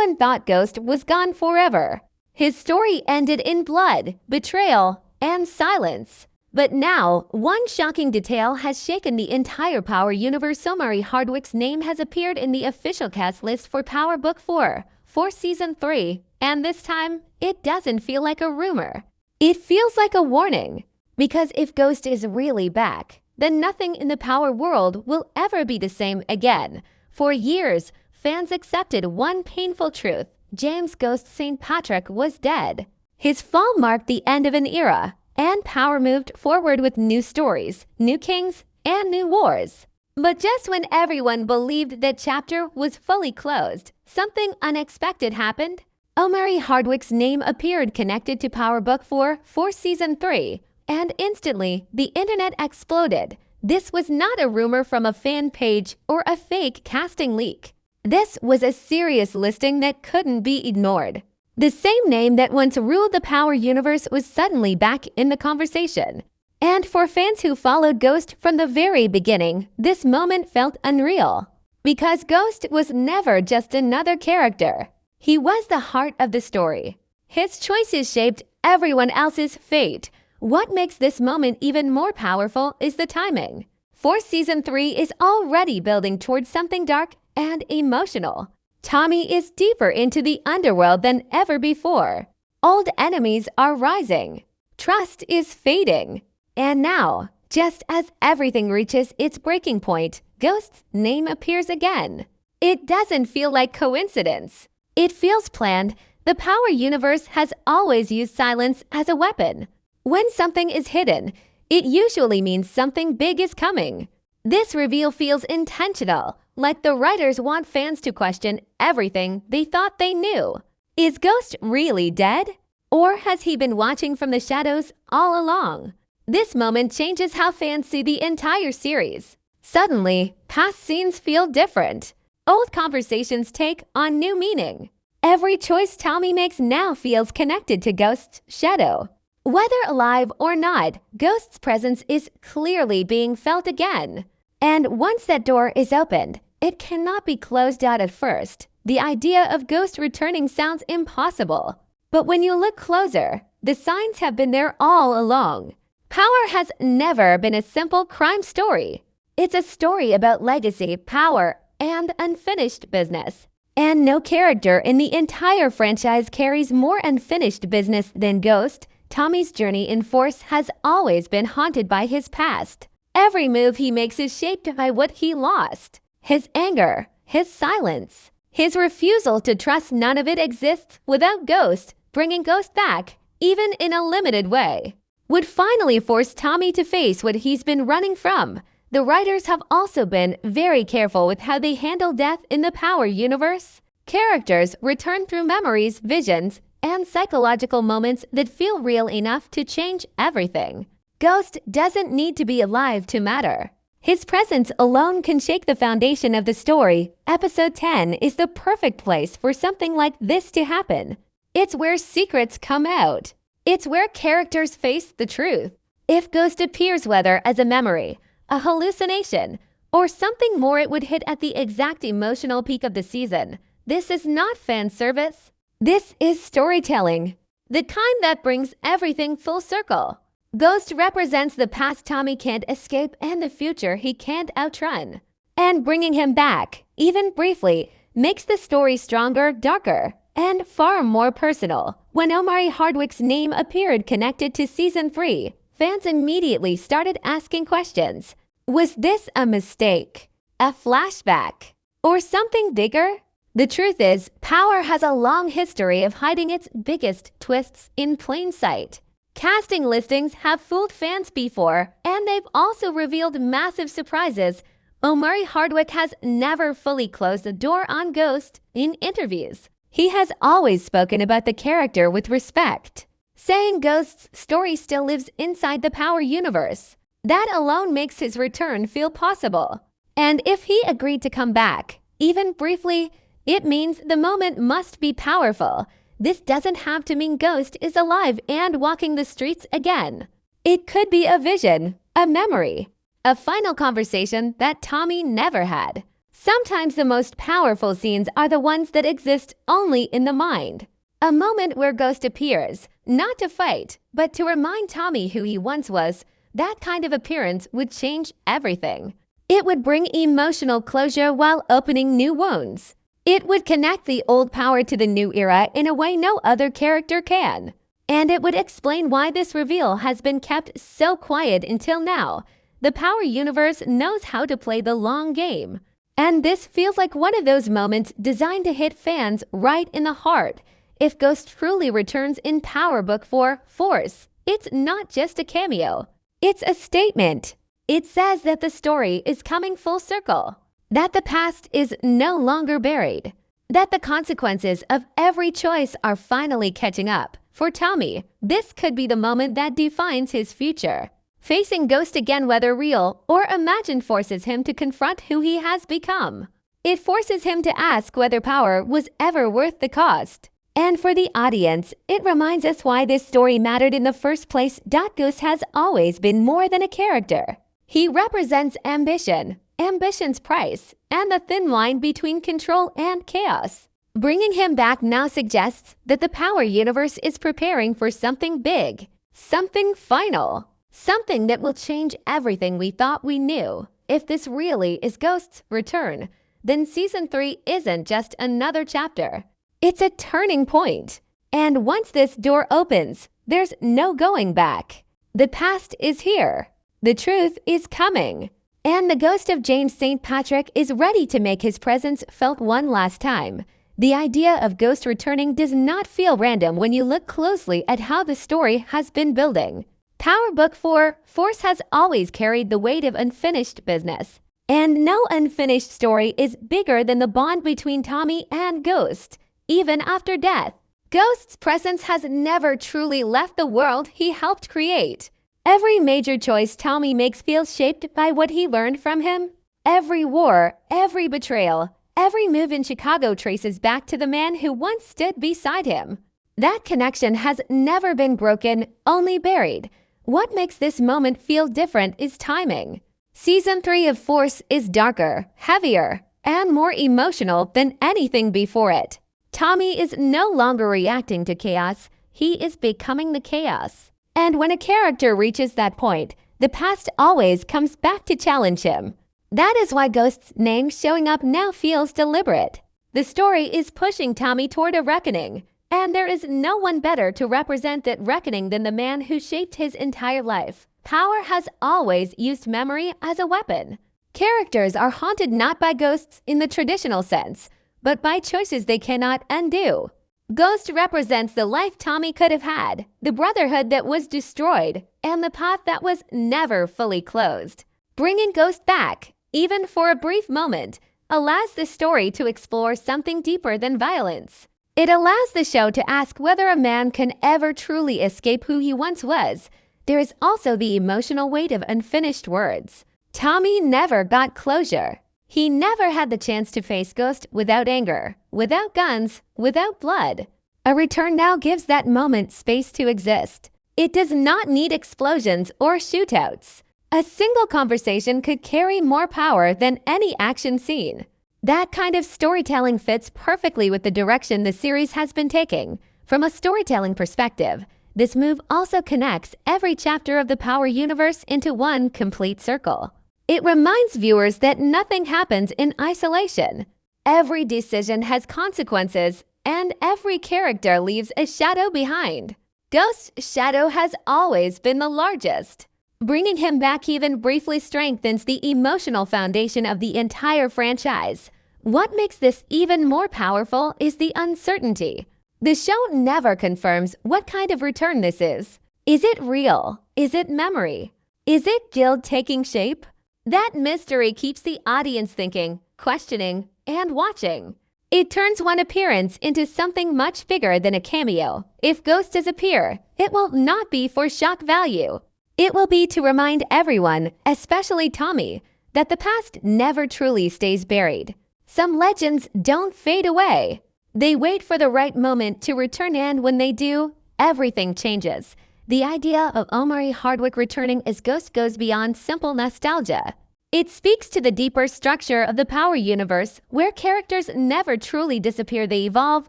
everyone thought Ghost was gone forever. His story ended in blood, betrayal, and silence. But now, one shocking detail has shaken the entire Power universe. Omari Hardwick's name has appeared in the official cast list for Power Book 4 for Season 3, and this time, it doesn't feel like a rumor. It feels like a warning. Because if Ghost is really back, then nothing in the Power world will ever be the same again. For years, fans accepted one painful truth: James Ghost St. Patrick was dead. His fall marked the end of an era, and Power moved forward with new stories, new kings, and new wars. But just when everyone believed that chapter was fully closed, something unexpected happened. Omari Hardwick's name appeared connected to Power Book 4 for Season 3, and instantly, the internet exploded. This was not a rumor from a fan page or a fake casting leak. This was a serious listing that couldn't be ignored. The same name that once ruled the Power universe was suddenly back in the conversation. And for fans who followed Ghost from the very beginning, this moment felt unreal. Because Ghost was never just another character. He was the heart of the story. His choices shaped everyone else's fate. What makes this moment even more powerful is the timing. For Season 3 is already building towards something dark and emotional. Tommy is deeper into the underworld than ever before. Old enemies are rising. Trust is fading. And now, just as everything reaches its breaking point, Ghost's name appears again. It doesn't feel like coincidence. It feels planned. The Power universe has always used silence as a weapon. When something is hidden, it usually means something big is coming. This reveal feels intentional, like the writers want fans to question everything they thought they knew. Is Ghost really dead? Or has he been watching from the shadows all along? This moment changes how fans see the entire series. Suddenly, past scenes feel different. Old conversations take on new meaning. Every choice Tommy makes now feels connected to Ghost's shadow. Whether alive or not, Ghost's presence is clearly being felt again. And once that door is opened, it cannot be closed out at first. The idea of Ghost returning sounds impossible. But when you look closer, the signs have been there all along. Power has never been a simple crime story. It's a story about legacy, power, and unfinished business. And no character in the entire franchise carries more unfinished business than Ghost. Tommy's journey in Force has always been haunted by his past. Every move he makes is shaped by what he lost. His anger, his silence, his refusal to trust. None of it exists without Ghost. Bringing Ghost back, even in a limited way, would finally force Tommy to face what he's been running from. The writers have also been very careful with how they handle death in the Power universe. Characters return through memories, visions, and psychological moments that feel real enough to change everything. Ghost doesn't need to be alive to matter. His presence alone can shake the foundation of the story. Episode 10 is the perfect place for something like this to happen. It's where secrets come out. It's where characters face the truth. If Ghost appears, whether as a memory, a hallucination, or something more, it would hit at the exact emotional peak of the season. This is not fan service. This is storytelling. The kind that brings everything full circle. Ghost represents the past Tommy can't escape and the future he can't outrun. And bringing him back, even briefly, makes the story stronger, darker, and far more personal. When Omari Hardwick's name appeared connected to Season 3, fans immediately started asking questions. Was this a mistake? A flashback? Or something bigger? The truth is, Power has a long history of hiding its biggest twists in plain sight. Casting listings have fooled fans before, and they've also revealed massive surprises. Omari Hardwick has never fully closed the door on Ghost in interviews. He has always spoken about the character with respect, saying Ghost's story still lives inside the Power universe. That alone makes his return feel possible. And if he agreed to come back, even briefly, it means the moment must be powerful. This doesn't have to mean Ghost is alive and walking the streets again. It could be a vision, a memory, a final conversation that Tommy never had. Sometimes the most powerful scenes are the ones that exist only in the mind. A moment where Ghost appears, not to fight, but to remind Tommy who he once was. That kind of appearance would change everything. It would bring emotional closure while opening new wounds. It would connect the old power to the new era in a way no other character can. And it would explain why this reveal has been kept so quiet until now. The Power Universe knows how to play the long game. And this feels like one of those moments designed to hit fans right in the heart. If Ghost truly returns in Power Book 4 Force, it's not just a cameo. It's a statement. It says that the story is coming full circle, that the past is no longer buried, that the consequences of every choice are finally catching up. For Tommy, this could be the moment that defines his future. Facing Ghost again, whether real or imagined, forces him to confront who he has become. It forces him to ask whether power was ever worth the cost. And for the audience, it reminds us why this story mattered in the first place. Ghost has always been more than a character. He represents ambition, ambition's price, and the thin line between control and chaos. Bringing him back now suggests that the Power Universe is preparing for something big, something final. Something that will change everything we thought we knew. If this really is Ghost's return, then Season 3 isn't just another chapter. It's a turning point. And once this door opens, there's no going back. The past is here. The truth is coming. And the ghost of James St. Patrick is ready to make his presence felt one last time. The idea of Ghost returning does not feel random when you look closely at how the story has been building. Power Book 4 Force has always carried the weight of unfinished business. And no unfinished story is bigger than the bond between Tommy and Ghost, even after death. Ghost's presence has never truly left the world he helped create. Every major choice Tommy makes feels shaped by what he learned from him. Every war, every betrayal, every move in Chicago traces back to the man who once stood beside him. That connection has never been broken, only buried. What makes this moment feel different is timing. Season 3 of Force is darker, heavier, and more emotional than anything before it. Tommy is no longer reacting to chaos, he is becoming the chaos. And when a character reaches that point, the past always comes back to challenge him. That is why Ghost's name showing up now feels deliberate. The story is pushing Tommy toward a reckoning. And there is no one better to represent that reckoning than the man who shaped his entire life. Power has always used memory as a weapon. Characters are haunted not by ghosts in the traditional sense, but by choices they cannot undo. Ghost represents the life Tommy could have had, the brotherhood that was destroyed, and the path that was never fully closed. Bringing Ghost back, even for a brief moment, allows the story to explore something deeper than violence. It allows the show to ask whether a man can ever truly escape who he once was. There is also the emotional weight of unfinished words. Tommy never got closure. He never had the chance to face Ghost without anger, without guns, without blood. A return now gives that moment space to exist. It does not need explosions or shootouts. A single conversation could carry more power than any action scene. That kind of storytelling fits perfectly with the direction the series has been taking. From a storytelling perspective, this move also connects every chapter of the Power Universe into one complete circle. It reminds viewers that nothing happens in isolation. Every decision has consequences, and every character leaves a shadow behind. Ghost's shadow has always been the largest. Bringing him back even briefly strengthens the emotional foundation of the entire franchise. What makes this even more powerful is the uncertainty. The show never confirms what kind of return this is. Is it real? Is it memory? Is it guilt taking shape? That mystery keeps the audience thinking, questioning, and watching. It turns one appearance into something much bigger than a cameo. If Ghost does appear, it will not be for shock value. It will be to remind everyone, especially Tommy, that the past never truly stays buried. Some legends don't fade away. They wait for the right moment to return, and when they do, everything changes. The idea of Omari Hardwick returning as Ghost goes beyond simple nostalgia. It speaks to the deeper structure of the power universe, where characters never truly disappear. They evolve,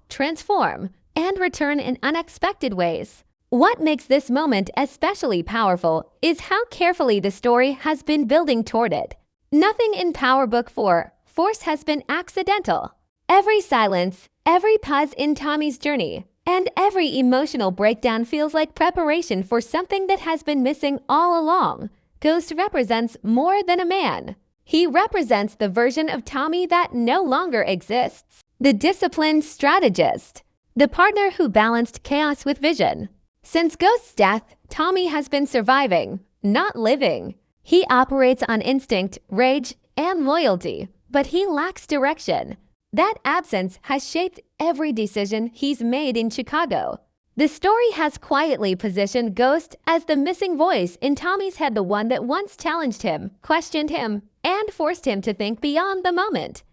transform, and return in unexpected ways. What makes this moment especially powerful is how carefully the story has been building toward it. Nothing in Power Book 4, Force, has been accidental. Every silence, every pause in Tommy's journey, and every emotional breakdown feels like preparation for something that has been missing all along. Ghost represents more than a man. He represents the version of Tommy that no longer exists. The disciplined strategist. The partner who balanced chaos with vision. Since Ghost's death, Tommy has been surviving, not living. He operates on instinct, rage, and loyalty, but he lacks direction. That absence has shaped every decision he's made in Chicago. The story has quietly positioned Ghost as the missing voice in Tommy's head, the one that once challenged him, questioned him, and forced him to think beyond the moment.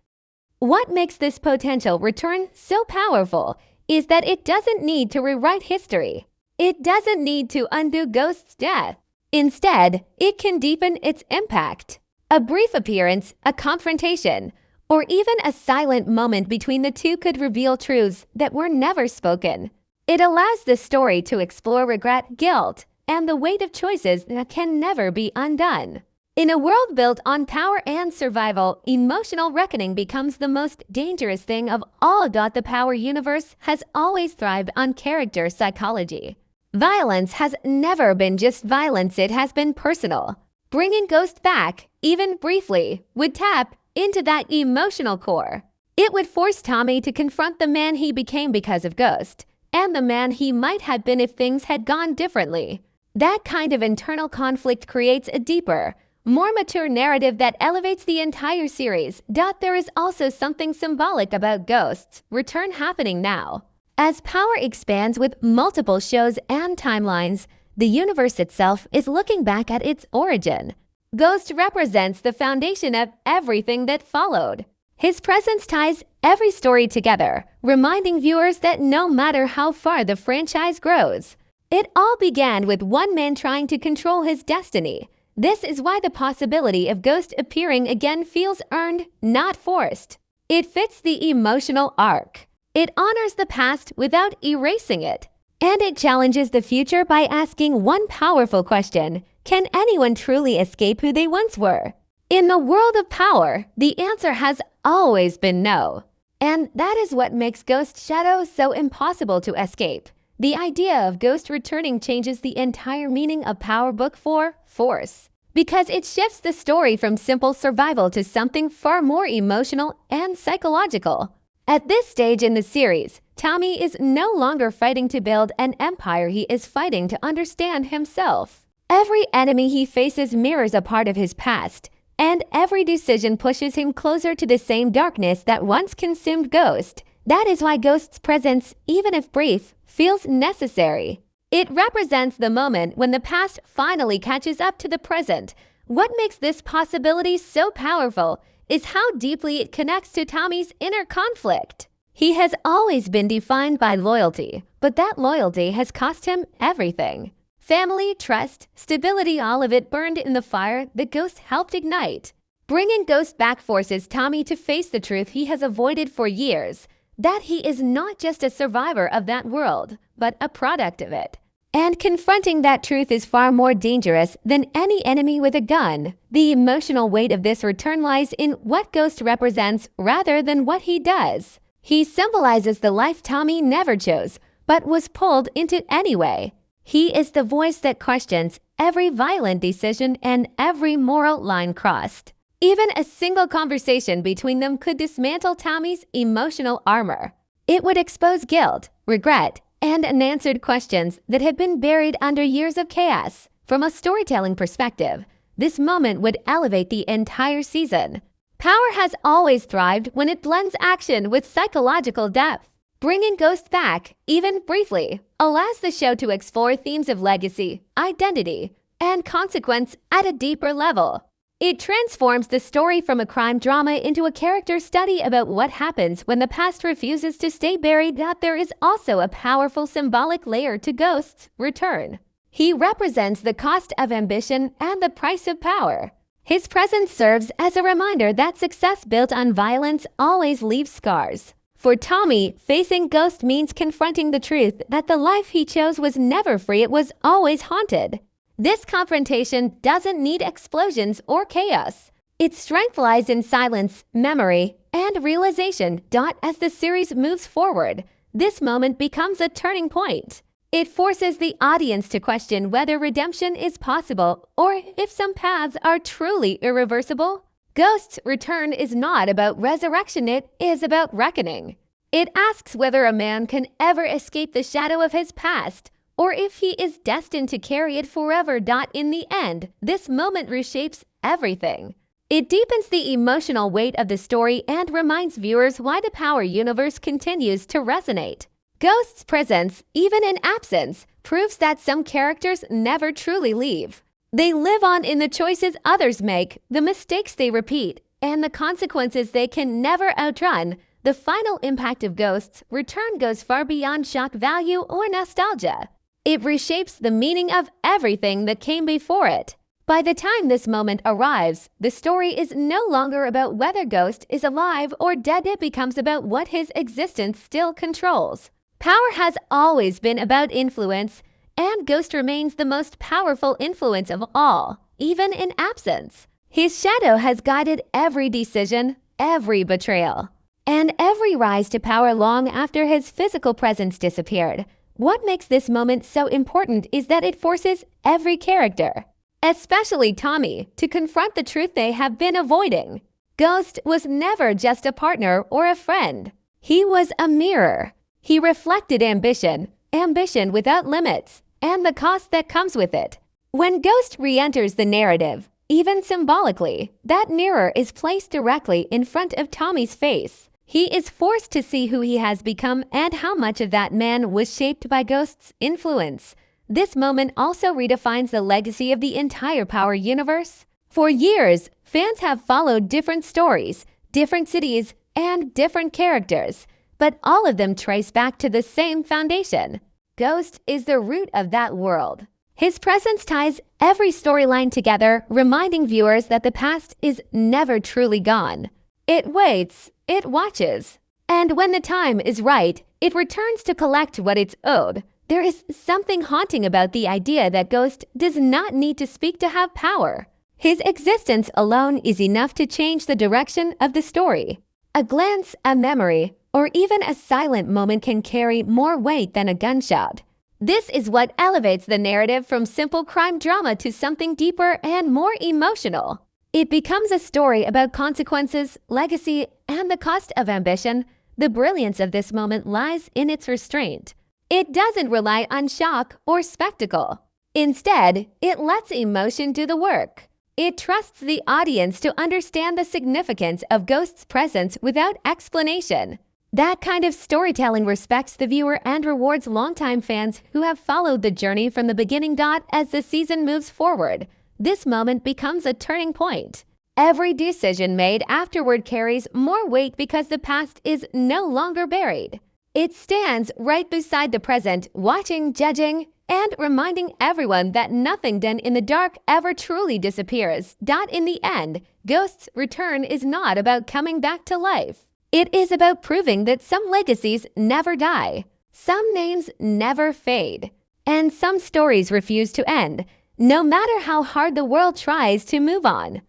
What makes this potential return so powerful is that it doesn't need to rewrite history. It doesn't need to undo Ghost's death. Instead, it can deepen its impact. A brief appearance, a confrontation, or even a silent moment between the two could reveal truths that were never spoken. It allows the story to explore regret, guilt, and the weight of choices that can never be undone. In a world built on power and survival, emotional reckoning becomes the most dangerous thing of all. The power universe has always thrived on character psychology. Violence has never been just violence, it has been personal. Bringing Ghost back, even briefly, would tap into that emotional core. It would force Tommy to confront the man he became because of Ghost, and the man he might have been if things had gone differently. That kind of internal conflict creates a deeper, more mature narrative that elevates the entire series. There is also something symbolic about Ghost's return happening now. As power expands with multiple shows and timelines, the universe itself is looking back at its origin. Ghost represents the foundation of everything that followed. His presence ties every story together, reminding viewers that no matter how far the franchise grows, it all began with one man trying to control his destiny. This is why the possibility of Ghost appearing again feels earned, not forced. It fits the emotional arc. It honors the past without erasing it. And it challenges the future by asking one powerful question: can anyone truly escape who they once were? In the world of power, the answer has always been no. And that is what makes Ghost Shadow so impossible to escape. The idea of Ghost returning changes the entire meaning of Power Book 4, Force, because it shifts the story from simple survival to something far more emotional and psychological. At this stage in the series, Tommy is no longer fighting to build an empire, he is fighting to understand himself. Every enemy he faces mirrors a part of his past, and every decision pushes him closer to the same darkness that once consumed Ghost. That is why Ghost's presence, even if brief, feels necessary. It represents the moment when the past finally catches up to the present. What makes this possibility so powerful is how deeply it connects to Tommy's inner conflict. He has always been defined by loyalty, but that loyalty has cost him everything. Family, trust, stability, all of it burned in the fire that Ghost helped ignite. Bringing Ghost back forces Tommy to face the truth he has avoided for years, that he is not just a survivor of that world, but a product of it. And confronting that truth is far more dangerous than any enemy with a gun. The emotional weight of this return lies in what Ghost represents rather than what he does. He symbolizes the life Tommy never chose, but was pulled into anyway. He is the voice that questions every violent decision and every moral line crossed. Even a single conversation between them could dismantle Tommy's emotional armor. It would expose guilt, regret, and unanswered questions that had been buried under years of chaos. From a storytelling perspective, this moment would elevate the entire season. Power has always thrived when it blends action with psychological depth. Bringing Ghost back, even briefly, allows the show to explore themes of legacy, identity, and consequence at a deeper level. It transforms the story from a crime drama into a character study about what happens when the past refuses to stay buried. There is also a powerful symbolic layer to Ghost's return. He represents the cost of ambition and the price of power. His presence serves as a reminder that success built on violence always leaves scars. For Tommy, facing Ghost means confronting the truth that the life he chose was never free, it was always haunted. This confrontation doesn't need explosions or chaos. Its strength lies in silence, memory, and realization. As the series moves forward, this moment becomes a turning point. It forces the audience to question whether redemption is possible or if some paths are truly irreversible. Ghost's return is not about resurrection, it is about reckoning. It asks whether a man can ever escape the shadow of his past or if he is destined to carry it forever. In the end, this moment reshapes everything. It deepens the emotional weight of the story and reminds viewers why the Power universe continues to resonate. Ghost's presence, even in absence, proves that some characters never truly leave. They live on in the choices others make, the mistakes they repeat, and the consequences they can never outrun. The final impact of Ghost's return goes far beyond shock value or nostalgia. It reshapes the meaning of everything that came before it. By the time this moment arrives, the story is no longer about whether Ghost is alive or dead. It becomes about what his existence still controls. Power has always been about influence, and Ghost remains the most powerful influence of all, even in absence. His shadow has guided every decision, every betrayal, and every rise to power long after his physical presence disappeared. What makes this moment so important is that it forces every character, especially Tommy, to confront the truth they have been avoiding. Ghost was never just a partner or a friend. He was a mirror. He reflected ambition without limits, and the cost that comes with it. When Ghost re-enters the narrative, even symbolically, that mirror is placed directly in front of Tommy's face. He is forced to see who he has become and how much of that man was shaped by Ghost's influence. This moment also redefines the legacy of the entire Power universe. For years, fans have followed different stories, different cities, and different characters, but all of them trace back to the same foundation. Ghost is the root of that world. His presence ties every storyline together, reminding viewers that the past is never truly gone. It waits, it watches, and when the time is right, it returns to collect what it's owed. There is something haunting about the idea that Ghost does not need to speak to have power. His existence alone is enough to change the direction of the story. A glance, a memory, or even a silent moment can carry more weight than a gunshot. This is what elevates the narrative from simple crime drama to something deeper and more emotional. It becomes a story about consequences, legacy, and the cost of ambition. The brilliance of this moment lies in its restraint. It doesn't rely on shock or spectacle. Instead, it lets emotion do the work. It trusts the audience to understand the significance of Ghost's presence without explanation. That kind of storytelling respects the viewer and rewards longtime fans who have followed the journey from the beginning. As the season moves forward, this moment becomes a turning point. Every decision made afterward carries more weight because the past is no longer buried. It stands right beside the present, watching, judging, and reminding everyone that nothing done in the dark ever truly disappears. In the end, Ghost's return is not about coming back to life. It is about proving that some legacies never die, some names never fade, and some stories refuse to end, no matter how hard the world tries to move on.